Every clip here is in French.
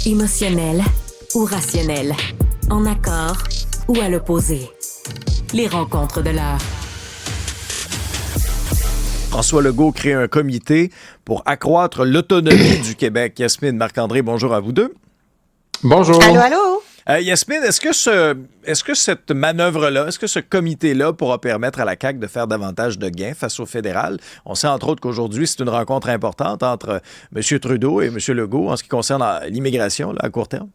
Émotionnel ou rationnel, en accord ou à l'opposé. Les rencontres de l'heure. François Legault crée un comité pour accroître l'autonomie du Québec. Yasmine, Marc-André, bonjour à vous deux. Bonjour. Allô, allô? Yasmine, est-ce que cette manœuvre-là, est-ce que ce comité-là pourra permettre à la CAQ de faire davantage de gains face au fédéral? On sait entre autres qu'aujourd'hui, c'est une rencontre importante entre M. Trudeau et M. Legault en ce qui concerne l'immigration là, à court terme.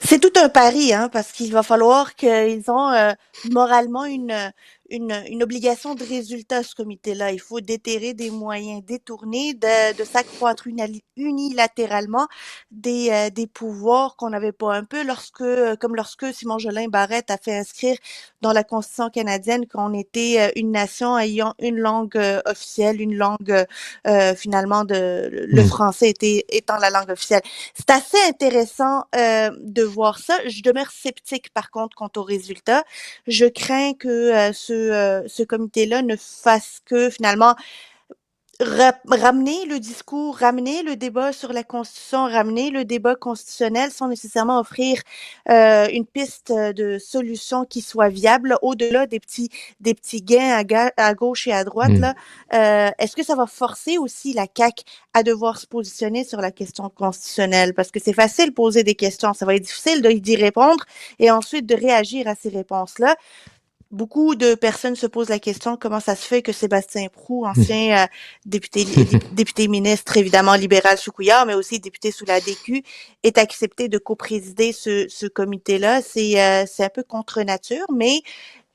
C'est tout un pari, hein, parce qu'il va falloir qu'ils ont moralement une obligation de résultat, ce comité-là. Il faut déterrer des moyens détournés de s'accroître unilatéralement des pouvoirs qu'on n'avait pas un peu comme lorsque Simon Jolin Barrette a fait inscrire dans la Constitution canadienne qu'on était une nation ayant une langue officielle, une langue finalement le français étant la langue officielle. C'est assez intéressant de voir ça. Je demeure sceptique, par contre, quant aux résultats. Je crains que ce comité-là ne fasse que, finalement, ramener le discours, ramener le débat sur la Constitution, ramener le débat constitutionnel sans nécessairement offrir une piste de solution qui soit viable au-delà des petits gains à gauche et à droite. Là. Est-ce que ça va forcer aussi la CAQ à devoir se positionner sur la question constitutionnelle? Parce que c'est facile de poser des questions, ça va être difficile d'y répondre et ensuite de réagir à ces réponses-là. Beaucoup de personnes se posent la question comment ça se fait que Sébastien Proulx, ancien député ministre, évidemment libéral sous Couillard, mais aussi député sous la DQ, ait accepté de coprésider ce comité-là. C'est un peu contre nature, mais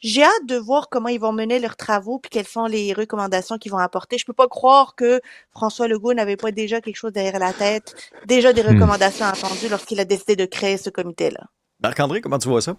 j'ai hâte de voir comment ils vont mener leurs travaux puis quelles sont les recommandations qu'ils vont apporter. Je peux pas croire que François Legault n'avait pas déjà quelque chose derrière la tête, déjà des recommandations attendues lorsqu'il a décidé de créer ce comité-là. Marc-André, comment tu vois ça?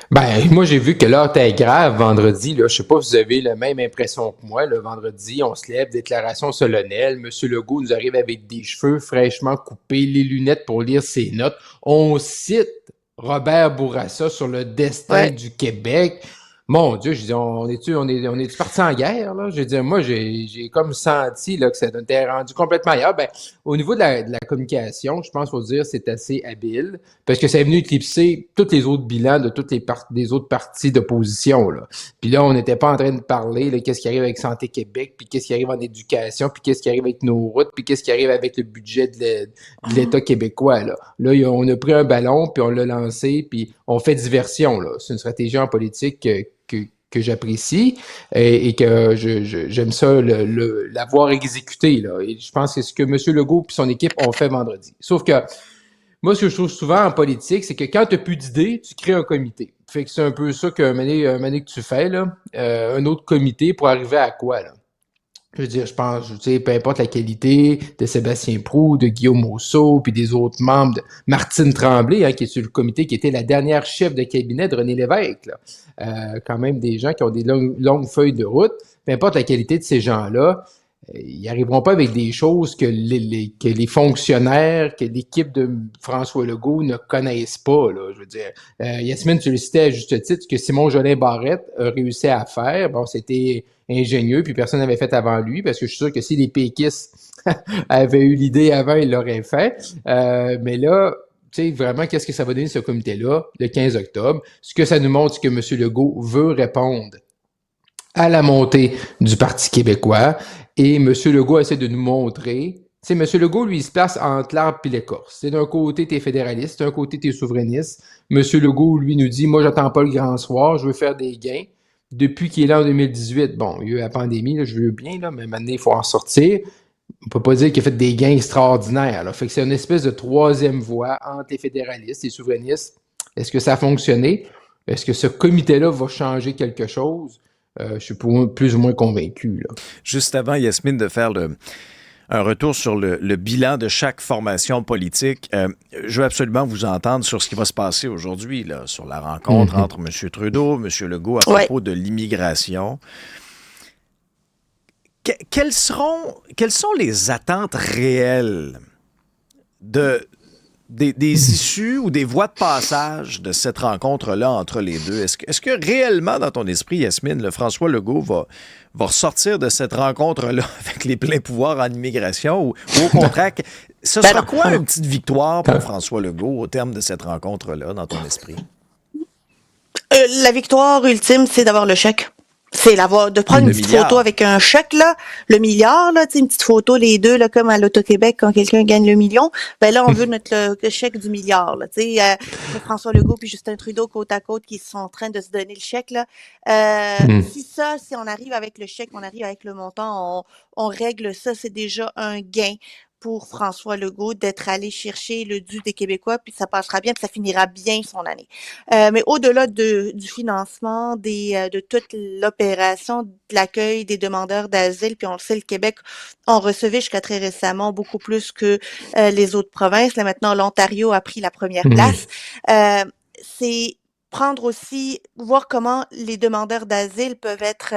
Ben, moi, j'ai vu que l'heure était grave vendredi. Là. Je sais pas si vous avez la même impression que moi. Le vendredi, on se lève, déclaration solennelle. Monsieur Legault nous arrive avec des cheveux fraîchement coupés, les lunettes pour lire ses notes. On cite Robert Bourassa sur le destin du Québec. Mon Dieu, je dis, on est parti en guerre, là? Je veux dire, moi, j'ai comme senti, là, que ça était rendu complètement ailleurs. Ben, au niveau de la communication, je pense, faut dire, c'est assez habile, parce que ça est venu éclipser tous les autres bilans de toutes les autres partis d'opposition, là. Puis là, on n'était pas en train de parler, là, qu'est-ce qui arrive avec Santé Québec, puis qu'est-ce qui arrive en éducation, puis qu'est-ce qui arrive avec nos routes, puis qu'est-ce qui arrive avec le budget de l'État québécois, là. Là, on a pris un ballon, puis on l'a lancé, puis on fait diversion, là. C'est une stratégie en politique que j'apprécie et que j'aime ça l'avoir exécuté, là. Et je pense que c'est ce que M. Legault et son équipe ont fait vendredi. Sauf que moi, ce que je trouve souvent en politique, c'est que quand tu n'as plus d'idées, tu crées un comité. Fait que c'est un peu ça qu'un moment donné que tu fais, là, un autre comité pour arriver à quoi, là? Je veux dire, je pense, tu sais, peu importe la qualité de Sébastien Proulx, de Guillaume Rousseau, puis des autres membres de Martine Tremblay, hein, qui est sur le comité, qui était la dernière chef de cabinet de René Lévesque, là. Quand même des gens qui ont des longues feuilles de route. Peu importe la qualité de ces gens-là, ils n'arriveront pas avec des choses que les fonctionnaires, que l'équipe de François Legault ne connaissent pas, là. Je veux dire, Yasmine, tu le citais à juste titre, ce que Simon Jolin Barrette a réussi à faire. Bon, c'était ingénieux, puis personne n'avait fait avant lui, parce que je suis sûr que si les péquistes avaient eu l'idée avant, ils l'auraient fait. Mais là, tu sais, vraiment, qu'est-ce que ça va donner, ce comité-là, le 15 octobre? Ce que ça nous montre, c'est que M. Legault veut répondre à la montée du Parti québécois, et M. Legault essaie de nous montrer. Tu sais, M. Legault, lui, il se place entre l'arbre et l'écorce. C'est d'un côté, t'es fédéraliste, d'un côté, t'es souverainiste. M. Legault, lui, nous dit, moi, j'attends pas le grand soir, je veux faire des gains. Depuis qu'il est là en 2018, bon, il y a eu la pandémie, là, je veux bien, là, mais maintenant, il faut en sortir. On peut pas dire qu'il a fait des gains extraordinaires, là. Fait que c'est une espèce de troisième voie entre les fédéralistes et les souverainistes. Est-ce que ça a fonctionné? Est-ce que ce comité-là va changer quelque chose? Je suis plus ou moins convaincu, là. Juste avant, Yasmine, de faire un retour sur le bilan de chaque formation politique, je veux absolument vous entendre sur ce qui va se passer aujourd'hui, là, sur la rencontre entre M. Trudeau, M. Legault à propos de l'immigration. Quelles sont les attentes réelles de des issues ou des voies de passage de cette rencontre-là entre les deux? Est-ce que réellement, dans ton esprit, Yasmine, le François Legault va ressortir de cette rencontre-là avec les pleins pouvoirs en immigration ou au contraire, ce sera quoi une petite victoire pour François Legault au terme de cette rencontre-là, dans ton esprit? La victoire ultime, c'est d'avoir le chèque. C'est de prendre une petite photo avec un chèque, là, le milliard, là, tu sais, une petite photo, les deux, là, comme à l'Auto-Québec, quand quelqu'un gagne le million. Ben là, on veut le chèque du milliard, là, tu sais. François Legault puis Justin Trudeau côte à côte qui sont en train de se donner le chèque, là. Si on arrive avec le chèque, on arrive avec le montant, on règle ça, c'est déjà un gain pour François Legault d'être allé chercher le dû des Québécois, puis ça passera bien, puis ça finira bien son année. Mais au-delà du financement, de toute l'opération de l'accueil des demandeurs d'asile, puis on le sait, le Québec en recevait jusqu'à très récemment beaucoup plus que les autres provinces. Là, maintenant, l'Ontario a pris la première place. C'est prendre aussi, voir comment les demandeurs d'asile peuvent être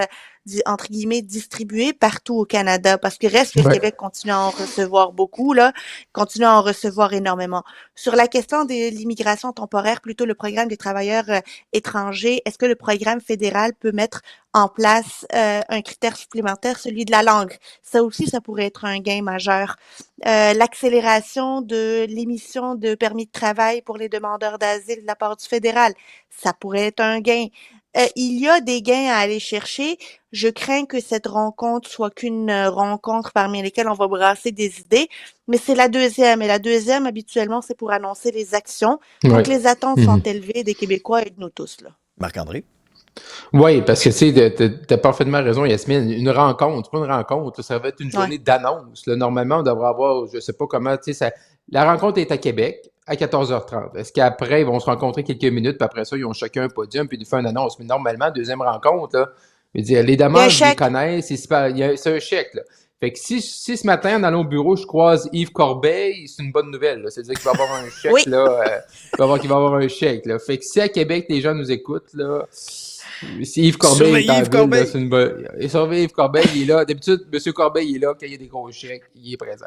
entre guillemets, distribués partout au Canada, parce que reste que le Québec continue à en recevoir beaucoup, là, continue à en recevoir énormément. Sur la question de l'immigration temporaire, plutôt le programme des travailleurs étrangers, est-ce que le programme fédéral peut mettre en place un critère supplémentaire, celui de la langue? Ça aussi, ça pourrait être un gain majeur. L'accélération de l'émission de permis de travail pour les demandeurs d'asile de la part du fédéral, ça pourrait être un gain. Il y a des gains à aller chercher. Je crains que cette rencontre soit qu'une rencontre parmi lesquelles on va brasser des idées, mais c'est la deuxième. Et la deuxième, habituellement, c'est pour annoncer les actions. Donc, les attentes sont élevées des Québécois et de nous tous, là. Marc-André? Oui, parce que tu sais, t'as parfaitement raison, Yasmine. Une rencontre, pas une rencontre, ça va être une journée d'annonce. Là. Normalement, on devrait avoir, je sais pas comment, tu sais, la rencontre est à Québec à 14h30. Est-ce qu'après, ils vont se rencontrer quelques minutes, puis après ça, ils ont chacun un podium, puis ils font une annonce. Mais normalement, deuxième rencontre, là, je veux dire, les demandes, ils les connaissent, c'est un chèque, là. Fait que si ce matin, en allant au bureau, je croise Yves Corbeil, c'est une bonne nouvelle. C'est-à-dire qu'il va avoir un chèque, là. Qu'il va avoir un chèque, là. Fait que si à Québec, les gens nous écoutent, là, si Yves Corbeil est en ville, là, c'est une bonne... Surveille Yves Corbeil, il est là. D'habitude, M. Corbeil, il est là. Quand il y a des gros chèques, il est présent.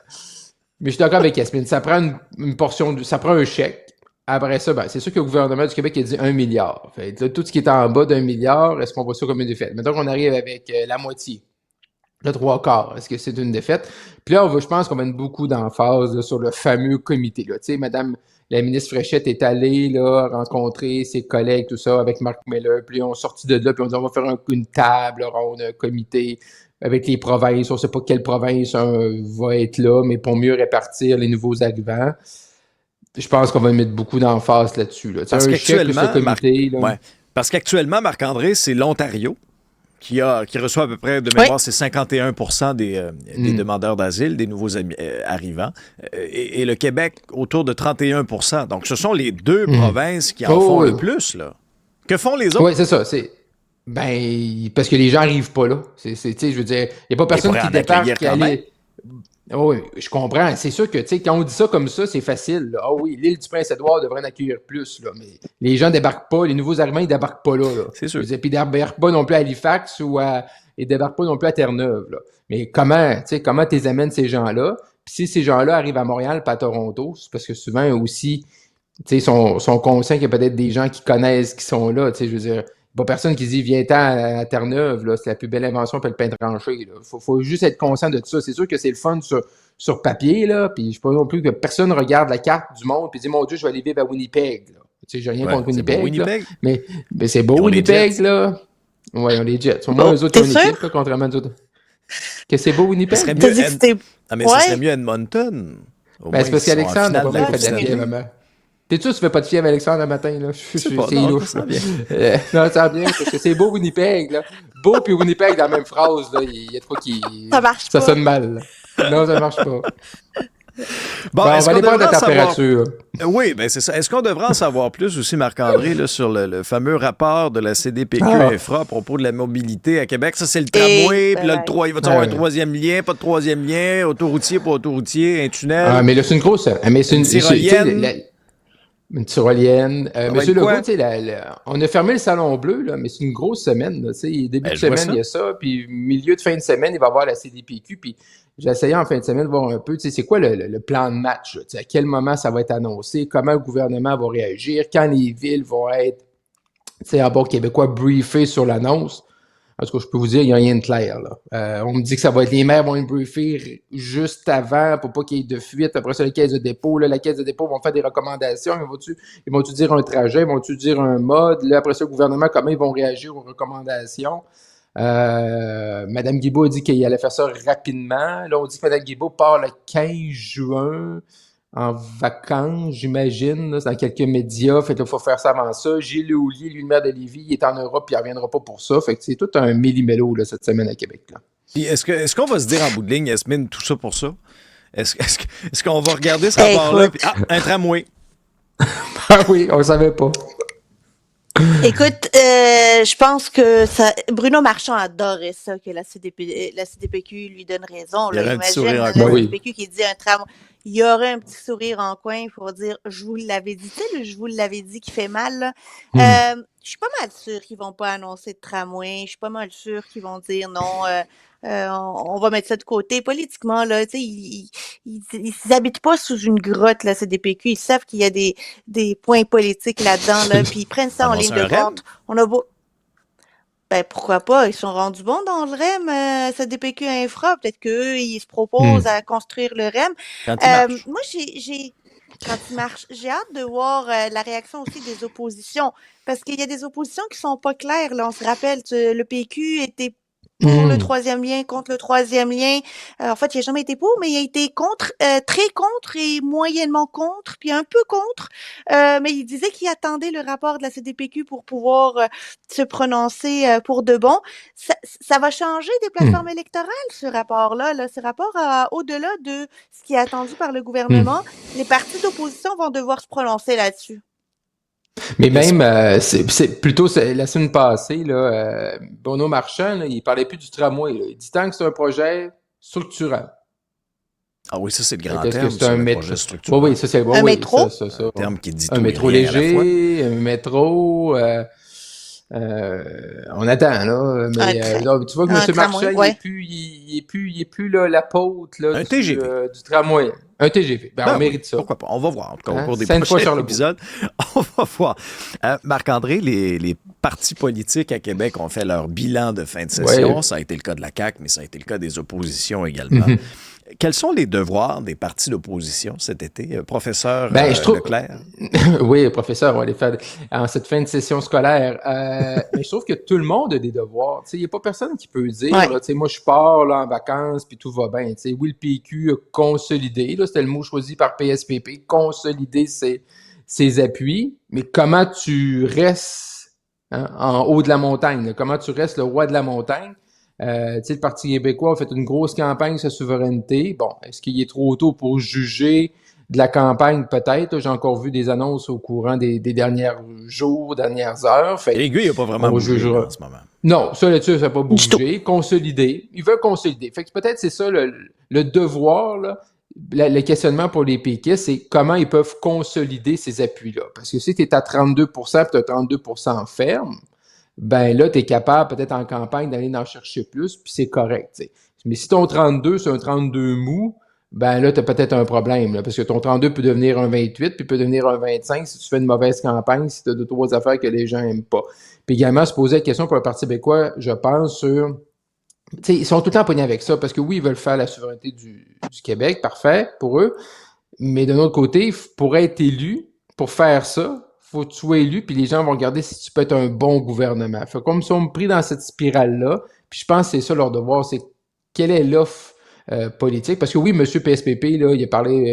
Mais je suis d'accord avec Yasmine. Ça prend une portion, ça prend un chèque. Après ça, ben, c'est sûr que le gouvernement du Québec a dit 1 milliard. Fait là, tout ce qui est en bas d'1 milliard, est-ce qu'on voit ça comme une défaite? Maintenant qu'on arrive avec la moitié, le 3/4, est-ce que c'est une défaite? Puis là, je pense qu'on va mettre beaucoup d'emphase là, sur le fameux comité. Tu sais, Madame la ministre Fréchette est allée là, rencontrer ses collègues, tout ça, avec Marc Miller. Puis on est sorti de là, puis on dit on va faire une table ronde, un comité avec les provinces. On ne sait pas quelle province va être là, mais pour mieux répartir les nouveaux arrivants. Je pense qu'on va mettre beaucoup d'emphase là-dessus. Là. Parce qu'actuellement, Marc-André, c'est l'Ontario qui reçoit à peu près, de mémoire, c'est 51% des demandeurs d'asile, des nouveaux arrivants, et le Québec autour de 31%. Donc, ce sont les deux provinces qui en font le plus, là. Que font les autres? Oui, c'est ça. Parce que les gens n'arrivent pas là. Je veux dire, il n'y a pas personne qui débarque qui allait... Oui, je comprends. C'est sûr que, tu sais, quand on dit ça comme ça, c'est facile. Ah oui, l'île du Prince-Édouard devrait en accueillir plus, là. Mais les gens débarquent pas, les nouveaux arrivants, ils débarquent pas là. C'est sûr. Puis ils débarquent pas non plus à Halifax ils débarquent pas non plus à Terre-Neuve, là. Mais comment tu amènes ces gens-là? Puis si ces gens-là arrivent à Montréal pas à Toronto, c'est parce que souvent aussi, tu sais, sont conscients qu'il y a peut-être des gens qui connaissent, qui sont là, tu sais, je veux dire. Pas personne qui dit viens-t'en à Terre-Neuve, là, c'est la plus belle invention pour le pain tranché. Faut juste être conscient de tout ça. C'est sûr que c'est le fun sur papier, là, puis je ne sais pas non plus que personne regarde la carte du monde et dit mon Dieu, je vais aller vivre à Winnipeg. Tu sais, j'ai rien contre Winnipeg. Là, mais c'est beau Winnipeg, là. Oui, on les Jets. Au moins, eux autres, ont une équipe, là, contrairement à nous autres. Que c'est beau Winnipeg? Ça serait mieux Edmonton. C'est parce qu'Alexandre n'a pas fait de la fièvre, maman. T'es sûr que tu fais pas de fièvre, Alexandre, le matin, là? C'est louche. Ça bien. Non, ça va bien, parce que c'est beau Winnipeg, là. Beau puis Winnipeg dans la même phrase, là. Il y a de quoi qui... Ça marche pas. Ça sonne mal, là. Non, ça marche pas. Bon, on va aller prendre la température. Oui, ben c'est ça. Est-ce qu'on devrait en savoir plus aussi, Marc-André, là, sur le fameux rapport de la CDPQ infra à propos de la mobilité à Québec? Ça, c'est le tramway, puis là, il va y avoir un troisième lien, pas de troisième lien, autoroutier, pas autoroutier, un tunnel. Ah, mais là, c'est une grosse... Mais c'est une tyrolienne. Une tyrolienne. Monsieur quoi? Legault, tu sais, on a fermé le Salon Bleu, là, mais c'est une grosse semaine. Là, tu sais, début de Je vois semaine, ça. il y a ça, puis milieu de fin de semaine, il va y avoir la CDPQ. Puis j'ai essayé en fin de semaine de voir un peu, tu sais, c'est quoi le plan de match, là, tu sais, à quel moment ça va être annoncé, comment le gouvernement va réagir, quand les villes vont être, tu sais, en bon québécois, briefées sur l'annonce. En tout cas, je peux vous dire, il n'y a rien de clair, là. On me dit que ça va être les maires vont être briefés juste avant pour pas qu'il y ait de fuite. Après ça, la caisse de dépôt, là, la caisse de dépôt vont faire des recommandations. Ils vont-tu dire un trajet? Ils vont-tu dire un mode? Là, après ça, le gouvernement, comment ils vont réagir aux recommandations? Mme Guilbeault a dit qu'il allait faire ça rapidement. Là, on dit que Mme Guilbeault part le 15 juin en vacances, j'imagine, là, c'est dans quelques médias. Fait qu'il faut faire ça avant ça. Gilles Houllier, lui, le maire de Lévis, il est en Europe, puis il ne reviendra pas pour ça. Fait que c'est tout un méli-mélo là, cette semaine à Québec. Là. Puis est-ce qu'on va se dire en bout de ligne, Yasmine, tout ça pour ça? Est-ce qu'on va regarder ce rapport-là? Puis, un tramway. Ah oui, on ne savait pas. Écoute, je pense que Bruno Marchand adorait ça, que la CDPQ lui donne raison. Il y Là, aurait un petit imagine sourire en la coin. CDPQ qui dit un tram. Il y aurait un petit sourire en coin pour dire je vous l'avais dit, tu sais, le je vous l'avais dit qui fait mal. Là. Je suis pas mal sûre qu'ils vont pas annoncer de tramway. Je suis pas mal sûre qu'ils vont dire non. On va mettre ça de côté. Politiquement, là, tu sais, ils habitent pas sous une grotte, là, CDPQ. Ils savent qu'il y a des points politiques là-dedans, là, puis ils prennent ça en ligne de compte. On a beau... Ben, pourquoi pas? Ils sont rendus bons dans le REM, CDPQ Infra. Peut-être qu'eux, ils se proposent à construire le REM. Quand il marche. Moi, quand il marche, j'ai hâte de voir la réaction aussi des oppositions. Parce qu'il y a des oppositions qui sont pas claires, là. On se rappelle, le PQ était pour le troisième lien, contre le troisième lien. En fait, il n'a jamais été pour, mais il a été contre, très contre et moyennement contre, puis un peu contre. Mais il disait qu'il attendait le rapport de la CDPQ pour pouvoir se prononcer pour de bon. Ça va changer des plateformes électorales, ce rapport-là. Là. Ce rapport, au-delà de ce qui est attendu par le gouvernement, les partis d'opposition vont devoir se prononcer là-dessus. Mais même, c'est plutôt la semaine passée, là, Bruno Marchand, là, il parlait plus du tramway. Là. Il dit tant que c'est un projet structurant. Ah oui, ça, c'est le grand Est-ce terme. que c'est un projet structurant. Oui, ça, c'est un métro? Ça. Un terme qui dit un tout métro et rien à la fois. léger, un métro. On attend, là. Mais là, tu vois que M. Marchand, ouais. il est plus là, l'apôtre là, TGV. Du tramway. Un TGV. On mérite ça. Pourquoi pas? On va voir. En tout cas, au cours des 5 fois prochains sur le épisodes, on va voir. Marc-André, les partis politiques à Québec ont fait leur bilan de fin de session. Ça a été le cas de la CAQ, mais ça a été le cas des oppositions également. Quels sont les devoirs des partis d'opposition cet été, professeur Leclerc? Oui, professeur, on va les faire en cette fin de session scolaire. Mais je trouve que tout le monde a des devoirs. Il n'y a pas personne qui peut dire, là, moi je pars là, en vacances puis tout va bien. Oui, le PQ a consolidé, là, c'était le mot choisi par PSPP, consolider ses appuis, mais comment tu restes en haut de la montagne? Là, comment tu restes le roi de la montagne? Le Parti québécois a fait une grosse campagne sur la souveraineté. Bon, est-ce qu'il est trop tôt pour juger de la campagne? Peut-être. J'ai encore vu des annonces au courant des derniers jours, dernières heures. L'aiguille n'a pas vraiment bougé en ce moment. Non, ça là-dessus, ça n'a pas bougé. Consolider. Ils veulent consolider. Fait que peut-être c'est ça le devoir, là. Le questionnement pour les péquistes, c'est comment ils peuvent consolider ces appuis-là. Parce que si tu es à 32 puis tu as 32% ferme, ben là, tu es capable, peut-être en campagne, d'aller en chercher plus, puis c'est correct. T'sais. Mais si ton 32, c'est un 32 mou, ben là, tu as peut-être un problème, là, parce que ton 32 peut devenir un 28, puis peut devenir un 25 si tu fais une mauvaise campagne, si tu as 2-3 affaires que les gens n'aiment pas. Puis également, se poser la question pour le Parti québécois, je pense, sur... T'sais, ils sont tout le temps pognés avec ça, parce que oui, ils veulent faire la souveraineté du Québec, parfait, pour eux, mais d'un autre côté, pour être élu, pour faire ça, faut que tu sois élu, puis les gens vont regarder si tu peux être un bon gouvernement. Fait comme ils sont pris dans cette spirale-là, puis je pense que c'est ça leur devoir, c'est quelle est l'offre politique. Parce que oui, M. PSPP, là,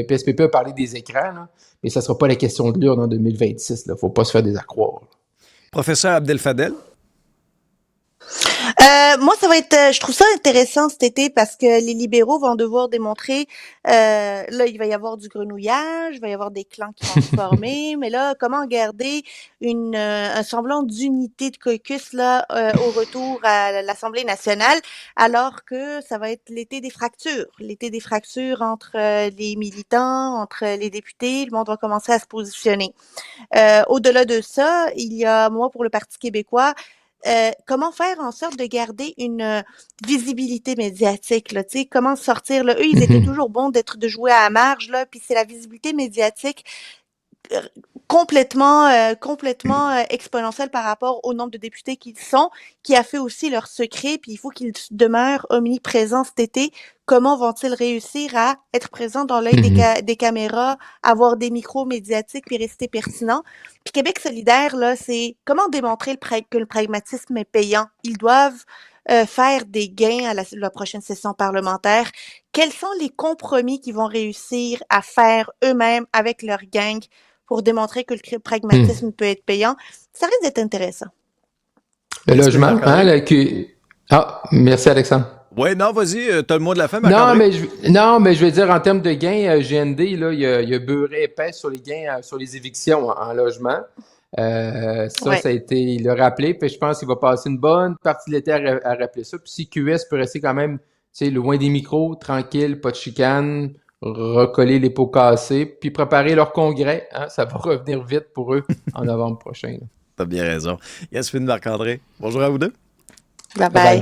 PSPP a parlé des écrans, là, mais ça ne sera pas la question de l'urne en 2026. Il ne faut pas se faire des accroire. Professeur Abdel Fadel? Moi, ça va être, je trouve ça intéressant cet été parce que les libéraux vont devoir démontrer, là, il va y avoir du grenouillage, il va y avoir des clans qui vont se former, mais là, comment garder un semblant d'unité de caucus là au retour à l'Assemblée nationale, alors que ça va être l'été des fractures entre les militants, entre les députés, le monde va commencer à se positionner. Au-delà de ça, il y a, moi, pour le Parti québécois, comment faire en sorte de garder une visibilité médiatique, là, tu sais, comment sortir, là, eux, ils étaient toujours bons de jouer à la marge, là, puis c'est la visibilité médiatique euh, complètement exponentielle par rapport au nombre de députés qu'ils sont, qui a fait aussi leur secret, puis il faut qu'ils demeurent omniprésents cet été. Comment vont-ils réussir à être présents dans l'œil des caméras, avoir des micros médiatiques, puis rester pertinents? Puis Québec solidaire, là, c'est comment démontrer que le pragmatisme est payant. Ils doivent faire des gains à la prochaine session parlementaire. Quels sont les compromis qu'ils vont réussir à faire eux-mêmes avec leur gang pour démontrer que le pragmatisme peut être payant? Ça risque d'être intéressant. Le logement, hein, Ah, merci Alexandre. Oui, non, vas-y, t'as le mot de la fin, Non, Marc-André. mais je veux dire, en termes de gains, GND, là, il y a beurré épais sur les gains, sur les évictions en logement. Ça a été, il l'a rappelé, puis je pense qu'il va passer une bonne partie de l'été à rappeler ça. Puis si QS peut rester quand même, tu sais, loin des micros, tranquille, pas de chicane, recoller les pots cassés, puis préparer leur congrès, hein, ça va revenir vite pour eux en novembre prochain. T'as bien raison. Yasmine, Marc-André, bonjour à vous deux. Bye bye.